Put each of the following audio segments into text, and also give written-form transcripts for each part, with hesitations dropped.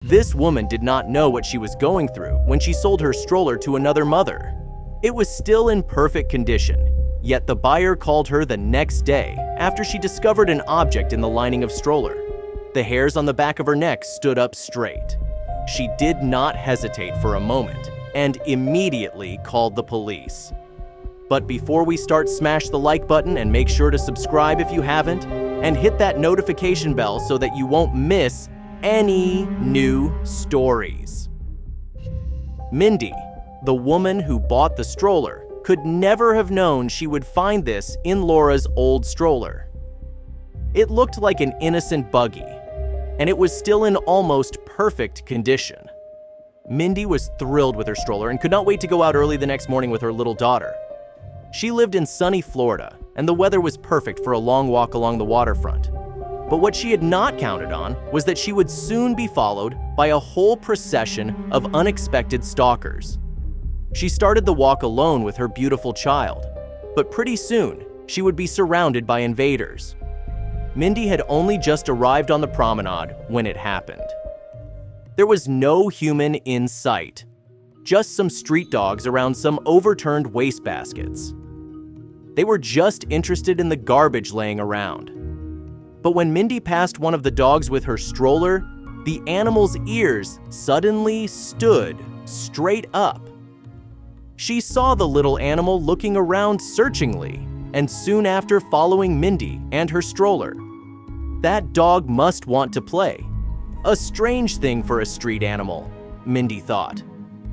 This woman did not know what she was going through when she sold her stroller to another mother. It was still in perfect condition, yet the buyer called her the next day after she discovered an object in the lining of stroller. The hairs on the back of her neck stood up straight. She did not hesitate for a moment and immediately called the police. But before we start, smash the like button and make sure to subscribe if you haven't, and hit that notification bell so that you won't miss any new stories. Mindy, the woman who bought the stroller, could never have known she would find this in Laura's old stroller. It looked like an innocent buggy, and it was still in almost perfect condition. Mindy was thrilled with her stroller and could not wait to go out early the next morning with her little daughter. She lived in sunny Florida, and the weather was perfect for a long walk along the waterfront. But what she had not counted on was that she would soon be followed by a whole procession of unexpected stalkers. She started the walk alone with her beautiful child, but pretty soon she would be surrounded by invaders. Mindy had only just arrived on the promenade when it happened. There was no human in sight, just some street dogs around some overturned wastebaskets. They were just interested in the garbage laying around. But when Mindy passed one of the dogs with her stroller, the animal's ears suddenly stood straight up. She saw the little animal looking around searchingly, and soon after following Mindy and her stroller. That dog must want to play. A strange thing for a street animal, Mindy thought.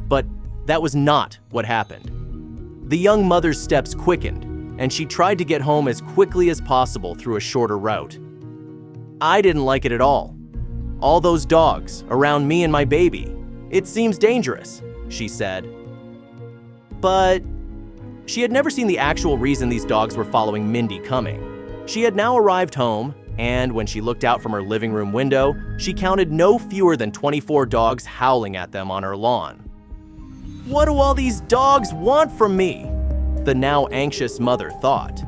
But that was not what happened. The young mother's steps quickened, and she tried to get home as quickly as possible through a shorter route. I didn't like it at all. All those dogs around me and my baby. It seems dangerous, she said. But she had never seen the actual reason these dogs were following Mindy coming. She had now arrived home, and when she looked out from her living room window, she counted no fewer than 24 dogs howling at them on her lawn. What do all these dogs want from me? The now anxious mother thought.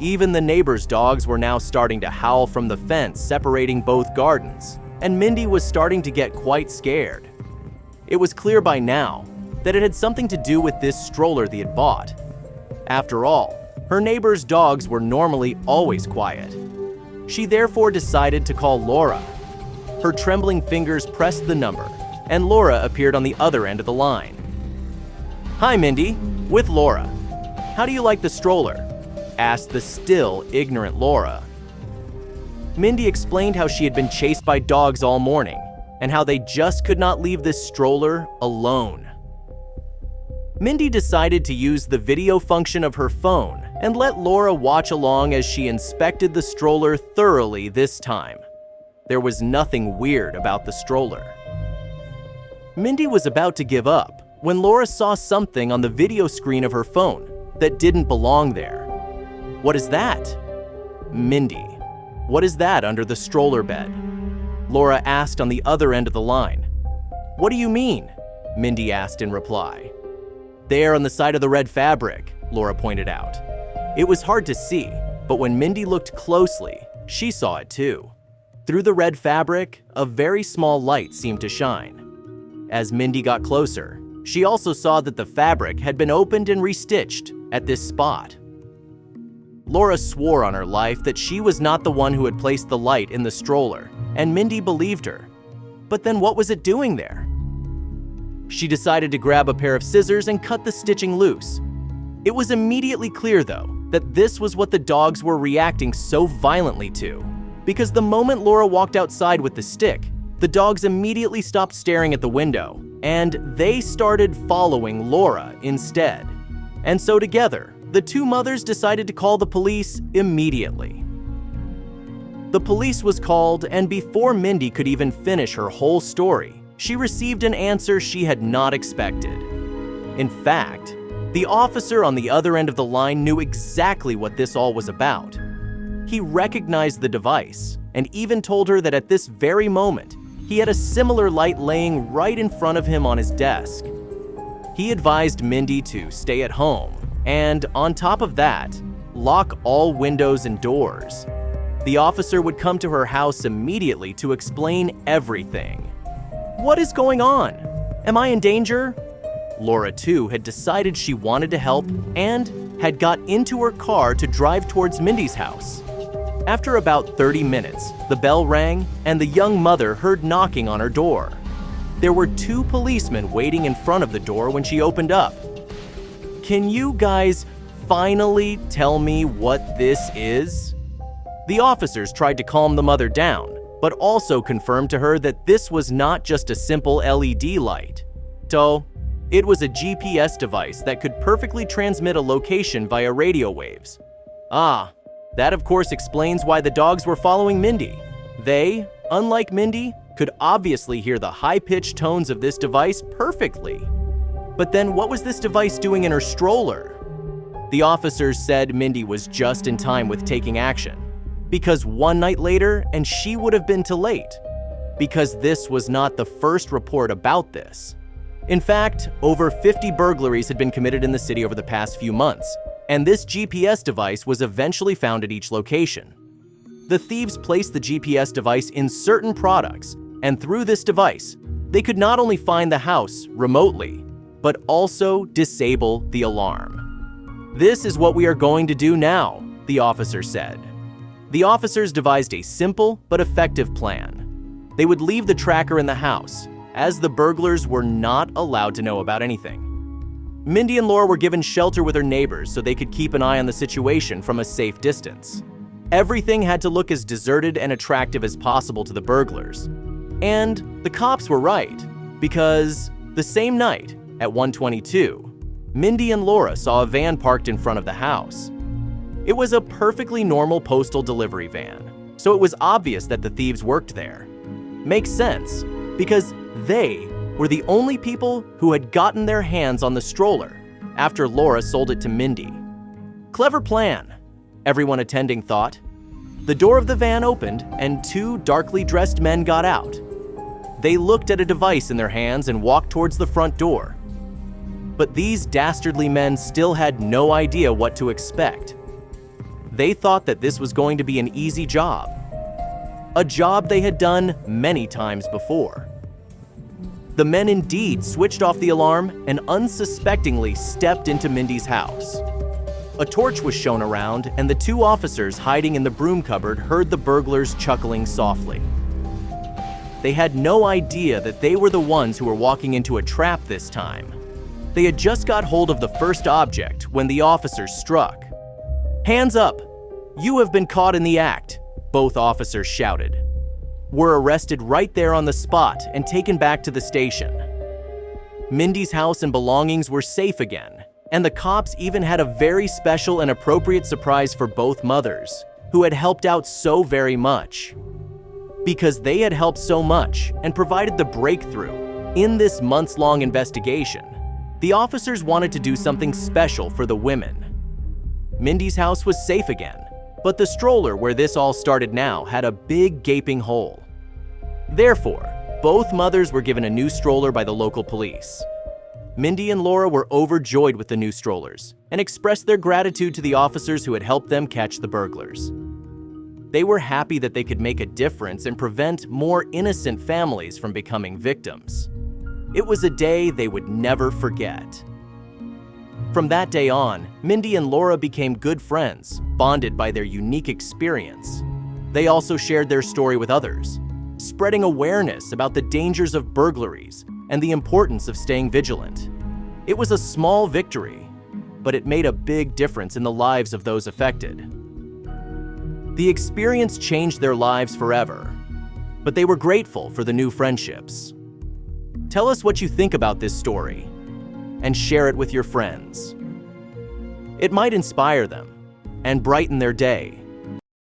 Even the neighbors' dogs were now starting to howl from the fence separating both gardens, and Mindy was starting to get quite scared. It was clear by now that it had something to do with this stroller they had bought. After all, her neighbors' dogs were normally always quiet. She therefore decided to call Laura. Her trembling fingers pressed the number, and Laura appeared on the other end of the line. "Hi, Mindy, with Laura. How do you like the stroller?" asked the still ignorant Laura. Mindy explained how she had been chased by dogs all morning and how they just could not leave this stroller alone. Mindy decided to use the video function of her phone and let Laura watch along as she inspected the stroller thoroughly this time. There was nothing weird about the stroller. Mindy was about to give up when Laura saw something on the video screen of her phone that didn't belong there. "What is that?" "Mindy, what is that under the stroller bed?" Laura asked on the other end of the line. "What do you mean?" Mindy asked in reply. "There on the side of the red fabric," Laura pointed out. It was hard to see, but when Mindy looked closely, she saw it too. Through the red fabric, a very small light seemed to shine. As Mindy got closer, she also saw that the fabric had been opened and restitched at this spot. Laura swore on her life that she was not the one who had placed the light in the stroller, and Mindy believed her. But then what was it doing there? She decided to grab a pair of scissors and cut the stitching loose. It was immediately clear, though, that this was what the dogs were reacting so violently to, because the moment Laura walked outside with the stick, the dogs immediately stopped staring at the window, and they started following Laura instead. And so together, the two mothers decided to call the police immediately. The police was called, and before Mindy could even finish her whole story, she received an answer she had not expected. In fact, the officer on the other end of the line knew exactly what this all was about. He recognized the device and even told her that at this very moment, he had a similar light laying right in front of him on his desk. He advised Mindy to stay at home and, on top of that, lock all windows and doors. The officer would come to her house immediately to explain everything. What is going on? Am I in danger? Laura, too, had decided she wanted to help and had got into her car to drive towards Mindy's house. After about 30 minutes, the bell rang and the young mother heard knocking on her door. There were 2 policemen waiting in front of the door when she opened up. Can you guys finally tell me what this is? The officers tried to calm the mother down, but also confirmed to her that this was not just a simple LED light. So, it was a GPS device that could perfectly transmit a location via radio waves. Ah, that of course explains why the dogs were following Mindy. They, unlike Mindy, could obviously hear the high-pitched tones of this device perfectly. But then what was this device doing in her stroller? The officers said Mindy was just in time with taking action, because one night later, and she would have been too late, because this was not the first report about this. In fact, over 50 burglaries had been committed in the city over the past few months, and this GPS device was eventually found at each location. The thieves placed the GPS device in certain products, and through this device, they could not only find the house remotely, but also disable the alarm. This is what we are going to do now, the officer said. The officers devised a simple but effective plan. They would leave the tracker in the house, as the burglars were not allowed to know about anything. Mindy and Laura were given shelter with their neighbors so they could keep an eye on the situation from a safe distance. Everything had to look as deserted and attractive as possible to the burglars. And the cops were right, because the same night, at 1:22, Mindy and Laura saw a van parked in front of the house. It was a perfectly normal postal delivery van, so it was obvious that the thieves worked there. Makes sense, because they were the only people who had gotten their hands on the stroller after Laura sold it to Mindy. Clever plan, everyone attending thought. The door of the van opened and 2 darkly dressed men got out. They looked at a device in their hands and walked towards the front door. But these dastardly men still had no idea what to expect. They thought that this was going to be an easy job. A job they had done many times before. The men indeed switched off the alarm and unsuspectingly stepped into Mindy's house. A torch was shown around, and the 2 officers hiding in the broom cupboard heard the burglars chuckling softly. They had no idea that they were the ones who were walking into a trap this time. They had just got hold of the first object when the officers struck. "Hands up! You have been caught in the act," both officers shouted. Were arrested right there on the spot and taken back to the station. Mindy's house and belongings were safe again, and the cops even had a very special and appropriate surprise for both mothers, who had helped out so very much. Because they had helped so much and provided the breakthrough in this months-long investigation, the officers wanted to do something special for the women. Mindy's house was safe again, but the stroller where this all started now had a big gaping hole. Therefore, both mothers were given a new stroller by the local police. Mindy and Laura were overjoyed with the new strollers and expressed their gratitude to the officers who had helped them catch the burglars. They were happy that they could make a difference and prevent more innocent families from becoming victims. It was a day they would never forget. From that day on, Mindy and Laura became good friends, bonded by their unique experience. They also shared their story with others, spreading awareness about the dangers of burglaries and the importance of staying vigilant. It was a small victory, but it made a big difference in the lives of those affected. The experience changed their lives forever, but they were grateful for the new friendships. Tell us what you think about this story and share it with your friends. It might inspire them and brighten their day.